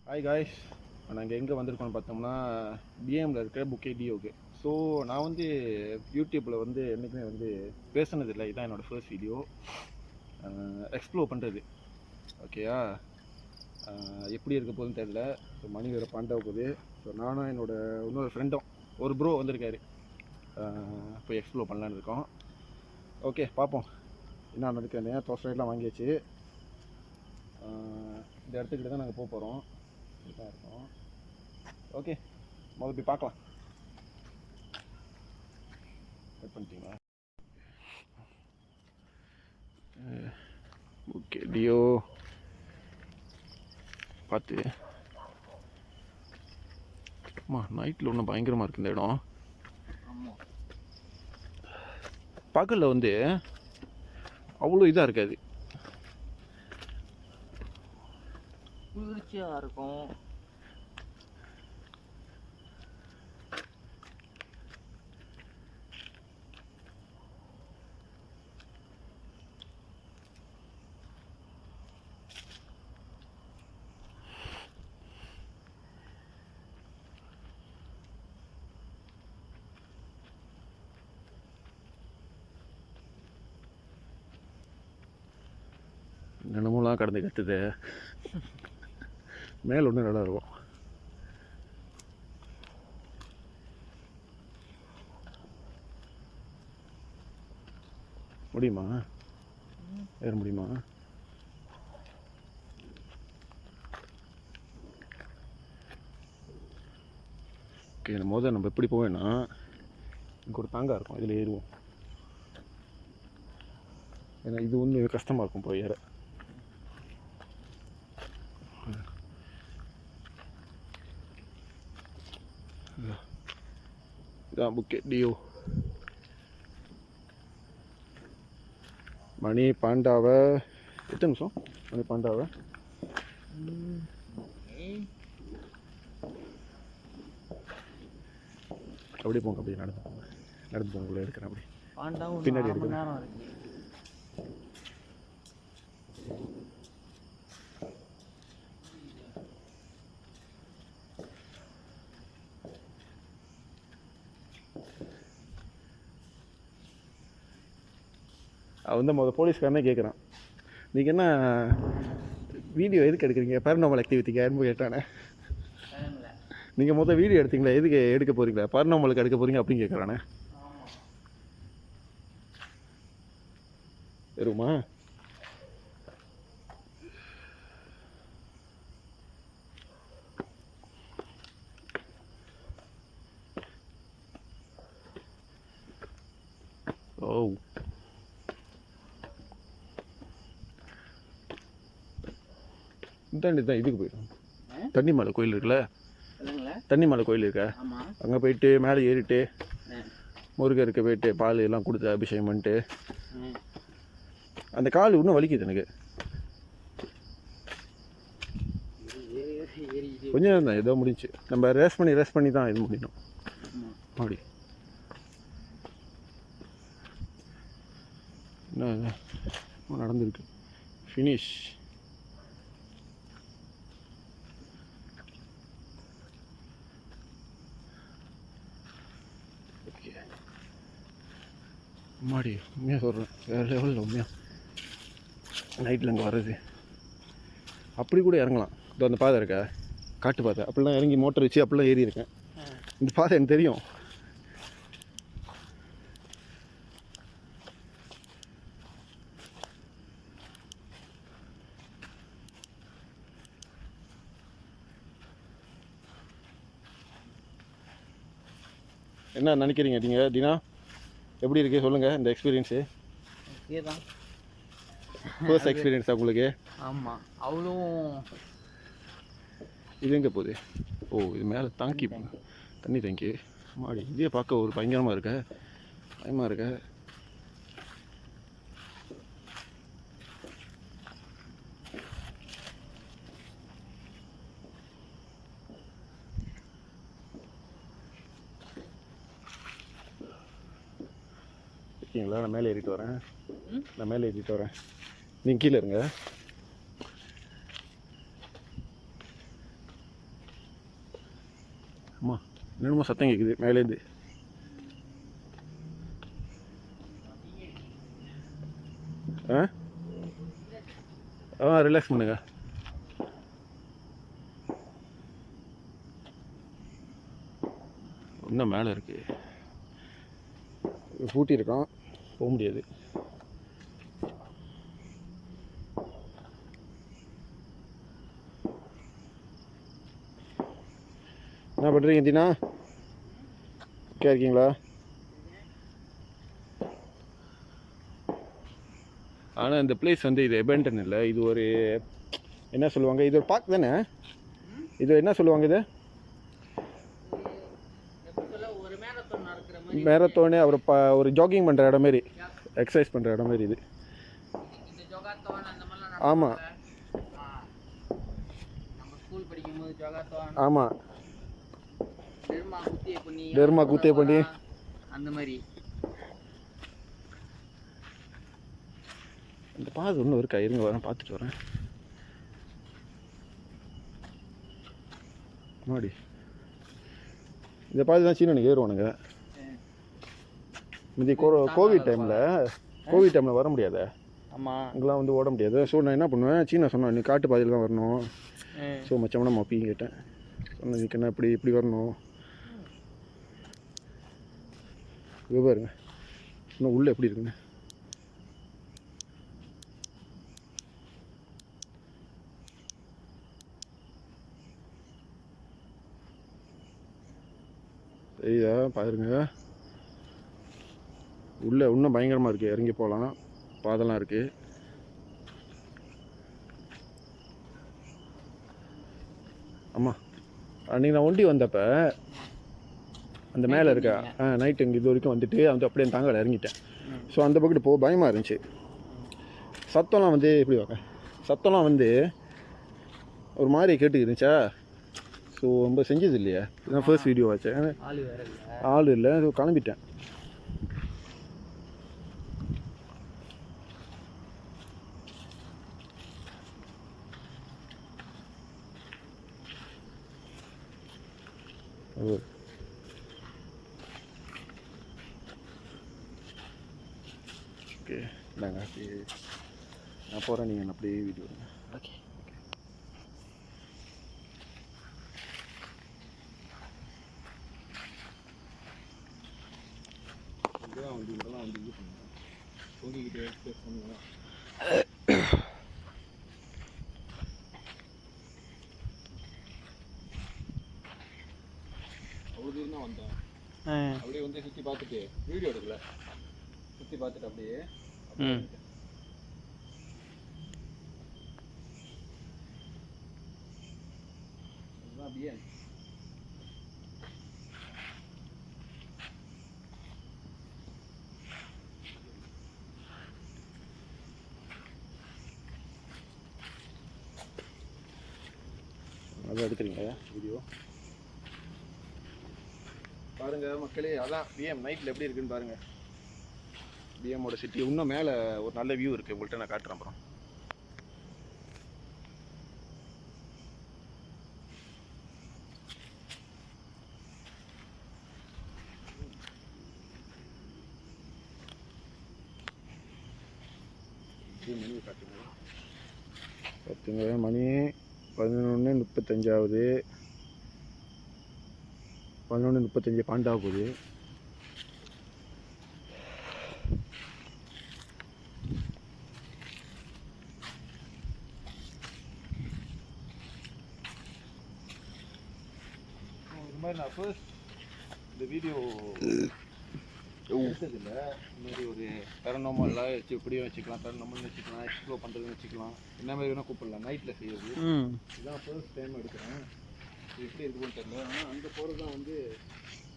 Hi guys, நாங்கள் எங்கே வந்திருக்கோம்னு பார்த்தோம்னா பிஎம்மில் இருக்கிற புக்கே டியோக்கு. ஸோ நான் வந்து யூடியூப்பில் வந்து என்றைக்குமே வந்து பேசுனதில்லை. இதுதான் என்னோடய ஃபர்ஸ்ட் வீடியோ எக்ஸ்ப்ளோர் பண்ணுறது. ஓகேயா, எப்படி இருக்க போகுதுன்னு தெரியல. ஸோ மணி வேறு பாண்டாக போகுது. ஸோ நானும் என்னோடய இன்னொரு ஃப்ரெண்டும் ஒரு ப்ரோ வந்திருக்காரு. போய் எக்ஸ்ப்ளோர் பண்ணலான்னு இருக்கோம். ஓகே, பார்ப்போம் என்ன நடக்குதுன்னு. டோஸ்ட் ரைட்லாம் வாங்கியாச்சு. இந்த இடத்துக்கிட்ட தான் நாங்கள் போக போகிறோம். தான் இருக்கோம். ஓகே, முதல்ல போய் பார்க்கலாம். கட் பண்ணிட்டீங்களா? ஓகே டியோ பார்த்து. அம்மா நைட்டில் ஒன்றும் பயங்கரமாக இருக்குது இந்த இடம். பகலில் வந்து அவ்வளோ இதாக இருக்காது, குளிர்ச்சியாக இருக்கும். நிலமெல்லாம் கடந்து கத்துது. மேலே ஒன்றும் நல்லா இருக்கும். முடியுமா? ஏற முடியுமா? ஓகே, முதல்ல நம்ம எப்படி போவேன்னா இங்கே ஒரு தாங்கா இருக்கும், இதில் ஏறுவோம். ஏன்னா இது வந்து கஷ்டமாக இருக்கும் போய் ஏற. இதான் புக்கே டியோ. மணி பாண்டாவை எத்தனை நிமிஷம்? மணி பாண்டாவை அப்படியே போங்க, அப்படியே நடந்து போங்க. நடந்து போங்க, உள்ள எடுக்கிறேன். அப்படி பின்னாடி எடுக்கிறேன். அவன் வந்து போலீஸ்காரனே கேட்குறான், நீங்கள் என்ன வீடியோ எதுக்கு எடுக்கிறீங்க, பேரநார்மல் ஆக்டிவிட்டிக்கு யாருன்னு கேட்டானே. நீங்கள் வீடியோ எடுத்தீங்களா, எதுக்கு எடுக்க போகிறீங்களா, பேரநார்மலுக்கு எடுக்க போகிறீங்க அப்படின்னு கேட்குறானே. வருமா? ஓ, இதான் இதுக்கு போயிடும். தண்ணிமலை கோயில் இருக்குல்ல, தண்ணிமலை கோயில் இருக்க, அங்கே போயிட்டு மேலே ஏறிட்டு முருகருக்கு போயிட்டு பால் எல்லாம் கொடுத்து அபிஷேகம் பண்ணிட்டு அந்த கால் இன்னும் வலிக்குது எனக்கு. கொஞ்சம் நேரம் தான், ஏதோ முடிஞ்சு. நம்ம ரேஸ் பண்ணி தான் இது முடியணும். அப்படி என்ன நடந்திருக்கு. ஃபினிஷ். மாடி உண்மையாக சொல்கிறேன், வேறு லெவலில் உண்மையாக நைட்டில் அங்கே வர்றது. அப்படி கூட இறங்கலாம். இதோ அந்த பாதை இருக்கா, காட்டு பாதை, அப்படிலாம் இறங்கி மோட்டர் வச்சு அப்படிலாம் ஏறி இருக்கேன். இந்த பாதை எனக்கு தெரியும். என்ன நினைக்கிறீங்க நீங்கள் தினா? எப்படி இருக்கு சொல்லுங்கள் இந்த எக்ஸ்பீரியன்ஸு? ஃபர்ஸ்ட் எக்ஸ்பீரியன்ஸா உங்களுக்கு? ஆமாம், அவ்வளோ. இது எங்கே போகுது? ஓ, இது மேலே தாங்கி தண்ணி தேங்கி மாடி. இதே பார்க்க ஒரு பயங்கரமாக இருக்க, பயமாக இருக்க. இருக்கீங்களா? நான் மேலே ஏறிட்டு வரேன். நீங்கள் கீழே இருங்க. ஆமாம் என்னென்னமோ சத்தம் கேட்குது மேலேருந்து. ரிலாக்ஸ் பண்ணுங்க. இன்னும் மேலே இருக்குது, பூட்டி இருக்கோம், போக முடியாது. என்ன பண்ணுறீங்க தீனா? ஓகே இருக்கீங்களா? ஆனால் இந்த பிளேஸ் வந்து இது எபெண்டன் இல்லை, இது ஒரு என்ன சொல்லுவாங்க, இது ஒரு பார்க் தானே? இது என்ன சொல்லுவாங்க, இது மேரத்தோனே அவர் ஒரு ஜாகிங் பண்ணுற இடம் மாரி, எக்ஸசைஸ் பண்ணுற இடம் மாரி இது. ஆமாம் ஆமாம், டெர்மா குத்திய பண்ணி அந்த மாதிரி. இந்த பாது ஒன்றும் இருக்கா, இருங்க வரேன், பார்த்துட்டு வரேன். மாடி இந்த பாது தான் சீனனுக்கு ஏறுவானுங்க. இது கோவிட் டைமில் வர முடியாத. ஆமாம், அங்கெல்லாம் வந்து ஓட முடியாது. ஸோ நான் என்ன பண்ணுவேன், சீனா சொன்னேன் நீ காட்டு பாதையில் தான் வரணும். ஸோ மச்சம்னா மப்பியும் கேட்டேன், சொன்னேன் இதுக்கு என்ன இப்படி வரணும். இது பாருங்க இன்னும் உள்ளே எப்படி இருக்குங்க. சரிதா பாருங்க, உள்ளே இன்னும் பயங்கரமாக இருக்குது, இறங்கி போகலாம், பாதெல்லாம் இருக்குது. ஆமாம் அன்றைக்கி நான் ஒண்டி வந்தப்போ அந்த மேலே இருக்கா நைட்டு இங்கே இது வரைக்கும் வந்துட்டு வந்து அப்படியே தாங்கலை இறங்கிட்டேன். ஸோ அந்த பக்கத்து போக பயமாக இருந்துச்சு. சத்தம்லாம் வந்து எப்படி வாங்க, சத்தம்லாம் வந்து ஒரு மாதிரி கேட்டு இருந்துச்சா. ஸோ ரொம்ப செஞ்சது இல்லையா, இதுதான் ஃபர்ஸ்ட் வீடியோ ஆச்சு. ஆள் இல்லை, கிளம்பிட்டேன். ஓகே நாங்கள் அப்படியே நான் போகிறேன், நீங்கள் அப்படியே வீடியோ எடுங்க. ஓகே. இதெல்லாம் வந்து இது பண்ணுங்க, தொங்கிக்கிட்டே எக்ஸ்பிரஸ் பண்ணுங்க. அவ்வளோ தூரம் தான் வந்தேன். அப்படியே வந்து சுற்றி பார்த்துட்டு வீடியோ எடுக்கல, சுற்றி பார்த்துட்டு அப்படியே அப்படியே அதை எடுக்கிறீங்களா வீடியோ பாருங்கள் மக்களே. அதான் பிஎம் நைட்டில் எப்படி இருக்குன்னு பாருங்கள். பிஎம்மோட சிட்டி இன்னும் மேலே ஒரு நல்ல வியூ இருக்குது, உங்கள்கிட்ட நான் காட்டுறேன் அப்புறம். மணி காட்டுங்க, பார்த்துங்க மணி 11:35 11:35 12 போகுது. இது மாதிரி நான் ஃபர்ஸ்ட் இந்த வீடியோ எடுத்ததில்லை. இந்த மாதிரி ஒரு பேரநார்மலாக வச்சு இப்படியும் வச்சுக்கலாம், பேரநார்மல் வச்சுக்கலாம், எக்ஸ்ப்ளோர் பண்ணுறதுன்னு வச்சுக்கலாம், என்ன மாதிரி வேணால் கூப்பிடலாம். நைட்டில் செய்யுது இதுதான் ஃபர்ஸ்ட் டைம் எடுக்கிறேன். இது எப்படி இருக்குன்னு தெரியல. ஆனால் அங்கே போகிறது தான் வந்து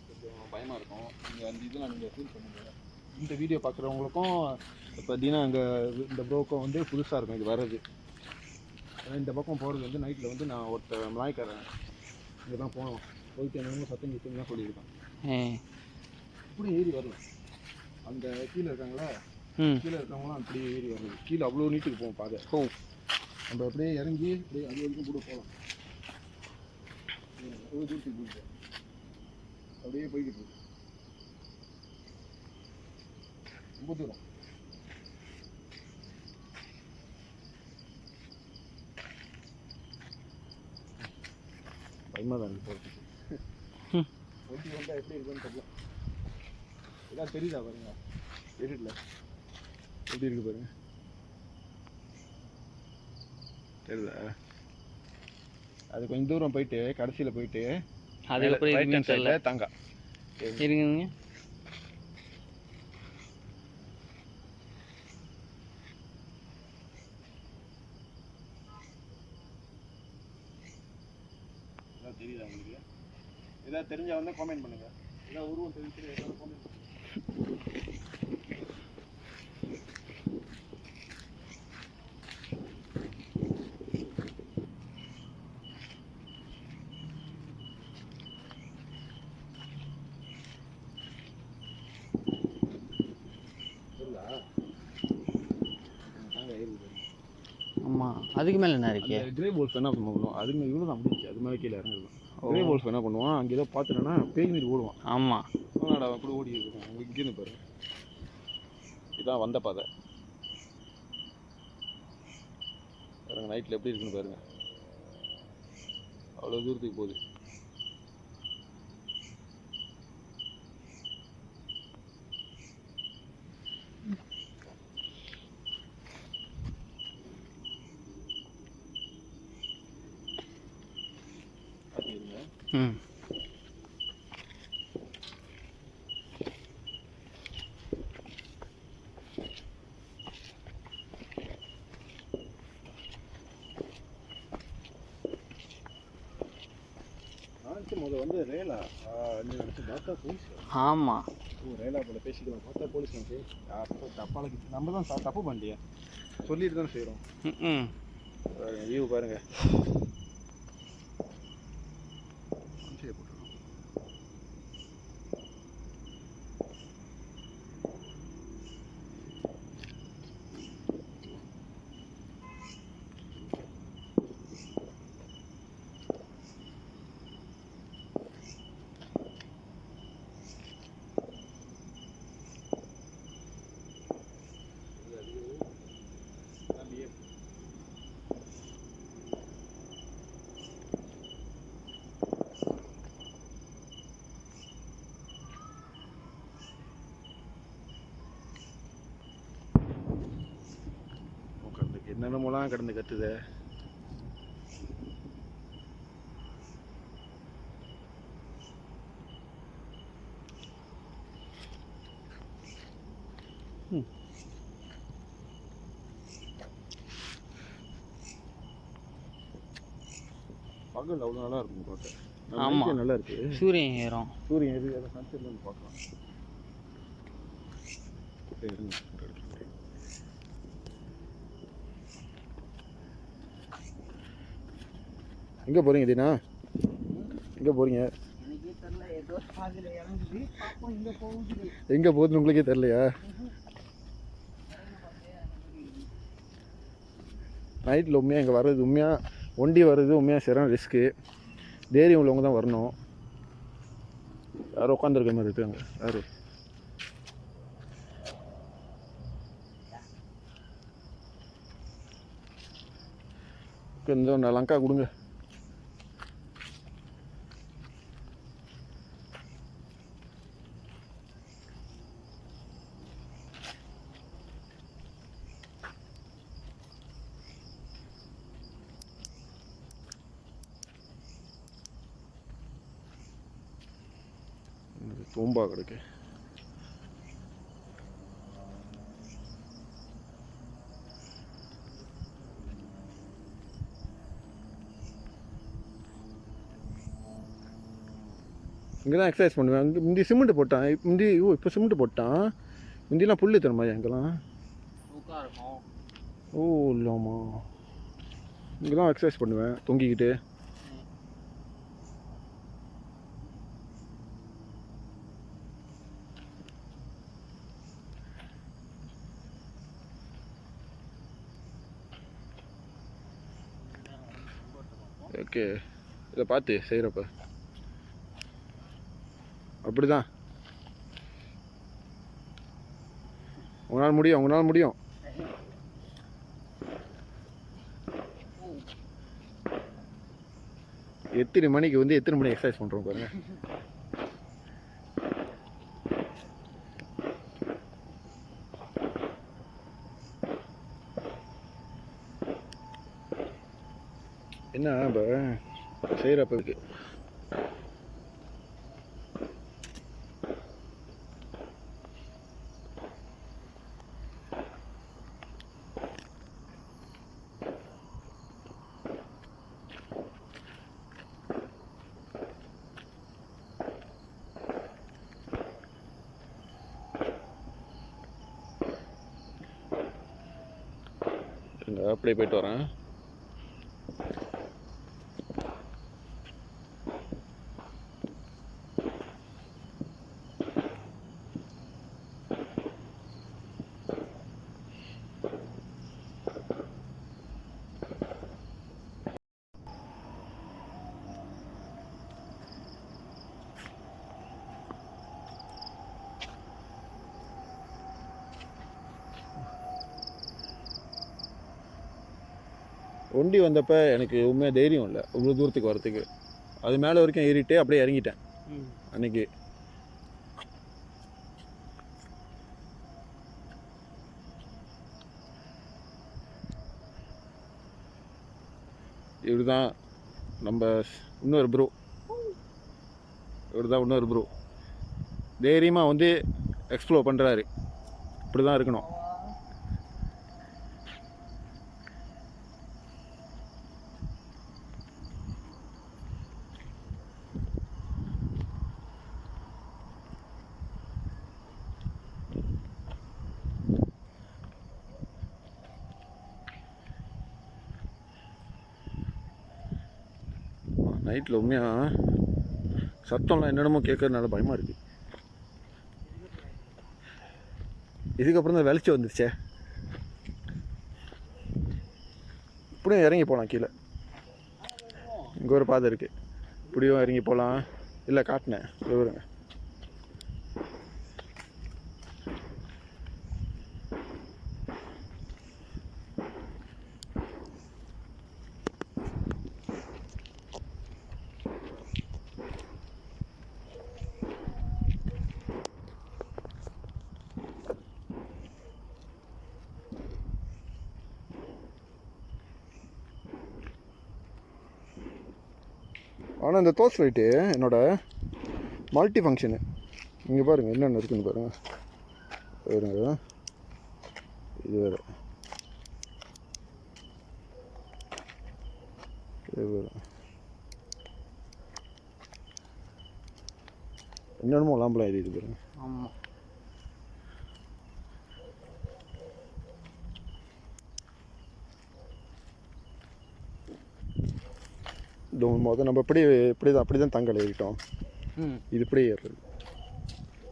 கொஞ்சம் பயமாக இருக்கும். நீங்கள் அந்த இதெல்லாம் நீங்கள் ஃபீல் பண்ணுங்கள். இந்த வீடியோ பார்க்குறவங்களுக்கும் இப்போ தீனா அங்கே இந்த ப்ரோக்கும் வந்து புதுசாக இருக்கும் இது வர்றது. ஏன்னா இந்த பக்கம் போகிறது வந்து நைட்டில் வந்து நான் ஒருத்தர் மலாய்க்காரன் இங்கே தான் போனோம், போயிட்டு என்னமோ சத்தம் கிட்டுன்னு தான் சொல்லியிருக்கான். இப்படி ஏறி வரலாம், அந்த கீழே இருக்காங்களா, கீழே இருக்கவங்களாம் அப்படி ஏறி வருது. கீழே அவ்வளோ நீட்டுக்கு போவோம் பாதை. நம்ம அப்படியே இறங்கி அப்படியே அது வரைக்கும் கூட போகலாம். அவ்வளோ தூரத்துக்கு போயிட்டு அப்படியே போய்கிட்டு இருக்கு. ரொம்ப தூரம். பயமாக தான் போகிறதுக்கு. ஒட்டி வந்தால் எப்படி இருக்குன்னு தெரியல. எல்லாம் தெரியுதா பாருங்க, தெரியல எப்படி இருக்கு பாருங்க, தெரியுதா? அது கொஞ்சம் தூரம் போயிட்டு கடைசியில் போயிட்டு அதுக்கப்புறம் தாங்க இருங்க. தெரியுதா உங்களுக்கு? ஏதாவது தெரிஞ்சா வந்து காமெண்ட் பண்ணுங்க. ஏதாவது உருவம் தெரிஞ்சு ஏதாவது காமெண்ட் பண்ணுங்க. ஆமாம், அதுக்கு மேலே என்ன இருக்கு? கிரே போல்ஸ் என்ன பண்ணுவோம், அது இவ்வளோ தான் முடிச்சு, அது மேலே கீழே இறங்கிடலாம். கிரே போல்ஸ் என்ன பண்ணுவான், அங்கே ஏதோ பார்த்துட்டோன்னா பேய் மீறி ஓடுவான். ஆமாம், அவனோட அப்படி ஓடி இருக்கும். அவங்க இங்கேருந்து பாரு, இதான் வந்த பாதை பாருங்க. நைட்டில் எப்படி இருக்குன்னு பாருங்க, அவ்வளோ தூரத்துக்கு போகுது. ம், முதல் வந்து ரேலா நினச்சி பார்த்தா போலீஸ். ஆமாம், ரேலா போல பேசிக்கலாம், பார்த்தா போலீஸ் வந்து அப்போ தப்பாளுக்கு நம்ம தான் தப்பு பண்ணியா சொல்லிட்டு தானே செய்கிறோம். ம், வியூ பாருங்க. என்னென்னமோலாம் கிடந்து கத்துத. பகல் அவ்வளோ நல்லா இருக்கும் பார்க்க. ஆமாம், நல்லா இருக்கு. சூரியன் ஏறும். சூரியன் எது அதை சன்செட்ல வந்து பார்க்கலாம். எங்கே போகிறீங்க தீனா? எங்கே போகிறீங்க? எங்கே போகுதுன்னு உங்களுக்கே தெரிலையா? நைட்டில் உண்மையாக இங்கே வர்றது, உண்மையாக ஒண்டி வர்றது உண்மையாக சரியான ரிஸ்க்கு. தைரியம் உள்ளவங்க தான் வரணும். யாரும் உட்காந்துருக்க மாதிரி இருக்காங்க. யார்? கொஞ்சம் லங்கா கொடுங்க. தூம்பா கிடக்கு. இங்கே தான் எக்ஸசைஸ் பண்ணுவேன். இங்கே முந்தி சிமெண்ட் போட்டான், முந்தி இப்போ சிமெண்ட் போட்டான். முந்திலாம் புல் தருமா எங்கெல்லாம்? ஓ இல்லாமா, இங்கே தான் எக்ஸசைஸ் பண்ணுவேன் தொங்கிக்கிட்டு. ஓகே, இதை பார்த்து செய்கிறப்ப அப்படிதான். உங்களால் முடியும். எத்தனை மணிக்கு வந்து எத்தனை மணி எக்ஸசைஸ் பண்ணுறோம் பாருங்க. என்ன இப்போ செய்கிறப்ப இருக்கு. அப்படியே போயிட்டு வரேன். ஒண்டி வந்தப்போ எனக்கு உண்மையாக தைரியம் இல்லை இவ்வளோ தூரத்துக்கு வரத்துக்கு. அது மேலே வரைக்கும் ஏறிட்டு அப்படியே இறங்கிட்டேன் அன்னைக்கு. இவர் தான் நம்ம இன்னொரு ப்ரோ. தைரியமாக வந்து எக்ஸ்ப்ளோர் பண்ணுறாரு. இப்படி தான் இருக்கணும். நைட்டில் உண்மையாக சத்தம்லாம் என்னென்னமோ கேட்கறதுனால பயமாக இருக்குது. இதுக்கப்புறம் தான் வெளிச்சம் வந்துருச்சே. இப்படியும் இறங்கி போகலாம் கீழே. இங்கே ஒரு பாதை இருக்குது. இப்படியும் இறங்கி போகலாம். இல்லை காட்டினேன் விவருங்க. ஆனால் இந்த தோஸ் லைட்டு என்னோட மல்டி ஃபங்க்ஷனு. இங்கே பாருங்கள் என்னென்ன இருக்குன்னு பாருங்கள். பாருங்க இது வேறு. என்னென்னமோ லாம்பெலாம் எரியுது பாருங்க. ஆமாம். முதல் நம்ம அப்படி தான் தங்கல் ஏறிட்டோம். இது இப்படியே ஏறுறது.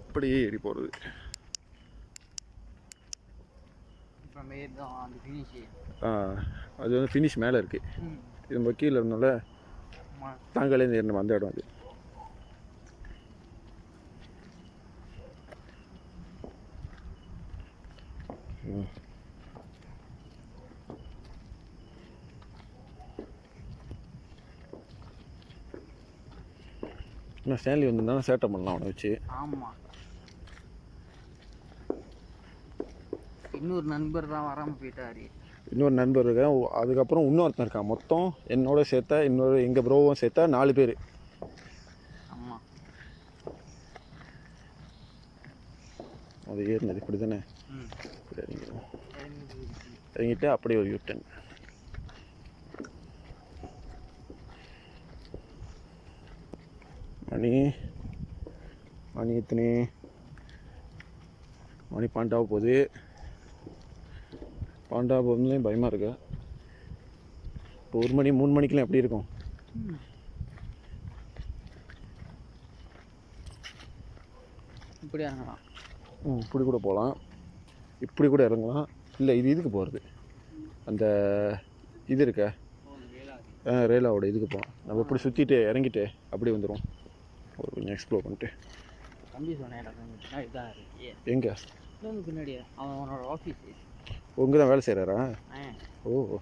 இப்படியே ஏறி போகிறது. அது வந்து ஃபினிஷ் மேலே இருக்குது. இது நம்ம கீழே இருந்தோம்ல தாங்கலேருந்து ஏறணும் அந்த இடம். அது ஸ்டான்லி வந்திருந்தாலும் சேட்டை பண்ணலாம் அவனை வச்சு. ஆமாம். இன்னொரு நண்பர் தான் வராமல் போயிட்டாரு. இன்னொரு நண்பர் இருக்கேன். அதுக்கப்புறம் இன்னொருத்தன் இருக்கான். மொத்தம் என்னோட சேர்த்தா இன்னொரு எங்கள் ப்ரோவும் சேர்த்தா 4 பேர். ஆமாம். அது ஏறினது இப்படி தானே. இறங்கிட்டு அப்படியே ஒரு யூட்டன். மணி எத்தனை மணி 12 போகுது. 12 போகுதுலேயும் பயமாக இருக்கு. இப்போ 1 மணி 3 மணிக்கெலாம் எப்படி இருக்கும்? இப்படி இறங்கலாம். இப்படி கூட போகலாம். இப்படி கூட இறங்கலாம். இல்லை இதுக்கு போகிறது அந்த இது இருக்க ரேலாவோட இதுக்கு போகலாம். நம்ம இப்படி சுற்றிட்டு இறங்கிட்டு அப்படி வந்துடும். கொஞ்சம் எக்ஸ்ப்ளோர் பண்ணிட்டு தம்பி சொன்னேன் பின்னாடி தான் இருக்கு. எங்கே? இன்னொன்று பின்னாடி அவனோட ஆஃபீஸு. உங்க தான் வேலை செய்கிறாரா? ஓ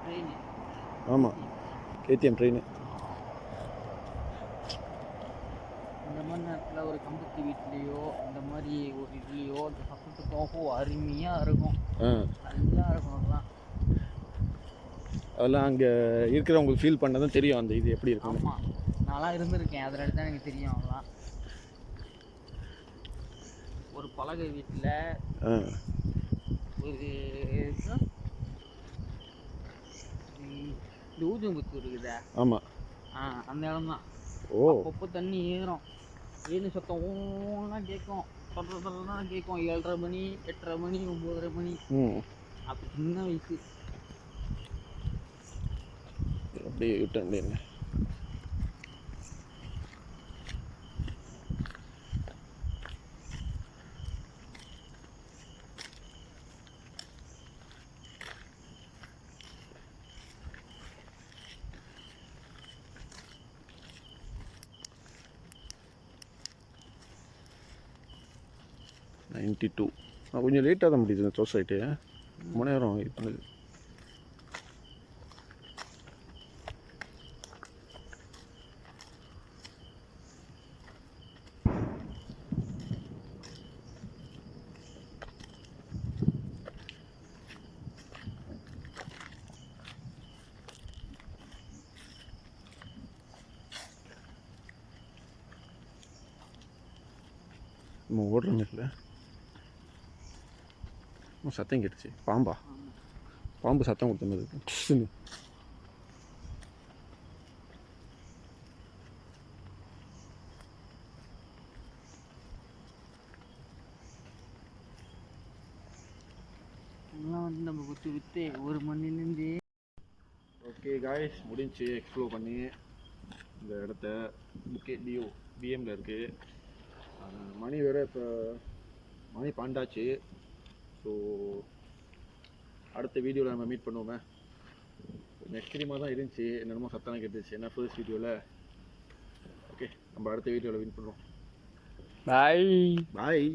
ட்ரெயின். ஆமாம், கேடிஎம் ட்ரெயின். இந்த மாதிரி நேரத்தில் ஒரு கம்பத்து வீட்லேயோ இந்த மாதிரி ஒரு இதுலேயோ அந்த சத்தத்துக்காக அருமையாக இருக்கும். நல்லா இருக்கும் அதெல்லாம். அதெல்லாம் அங்கே இருக்கிறவங்களுக்கு ஃபீல் பண்ணதான் தெரியும் அந்த இது எப்படி இருக்கும். ஆமாம், நான்லாம் இருந்திருக்கேன், அதில் தான் எனக்கு தெரியும். அதெல்லாம் ஒரு பலகை வீட்டில் ஒரு இந்த ஊதும்புத்து இருக்குதா? ஆமாம். அந்த இடம் தான். ஓ, அப்பப்போ தண்ணி ஏறும், ஏழு சத்தம் ஓலாம் கேட்கும், சொல்கிறதெல்லாம் கேட்கும். 7:30 மணி, 8:30 மணி, 9:30 மணி. அப்போ சின்ன வயசு. அப்படியே விட்டேன். $92. நான் கொஞ்சம் லேட்டாக தான் முடியுது இந்த சொசைட்டி. ரொம்ப நேரம் இது பண்ணுது. நம்ம ஓடுறோம் இல்லை, சத்தம் கேட்டுச்சு. பாம்பு சத்தம் கொடுத்த மாதிரி இருக்கு. இதெல்லாம் வந்து நம்ம விற்று ஒரு மணிலேருந்து. ஓகே காய்ஸ், முடிஞ்சு எக்ஸ்ப்ளோர் பண்ணி இந்த இடத்த. புக்கெட் டியோ பிஎம்மில் இருக்குது. மணி வேறு இப்போ மணி 12 ஆச்சு. ஸோ அடுத்த வீடியோவில் நம்ம மீட் பண்ணுவோமே. எக்ஸ்ட்ரீமாக தான் இருந்துச்சு, என்னென்னமோ சத்தம் கேட்டுச்சு ஏன்னா ஃபர்ஸ்ட் வீடியோவில். ஓகே, நம்ம அடுத்த வீடியோவில் மீட் பண்ணுவோம். பாய் பாய்.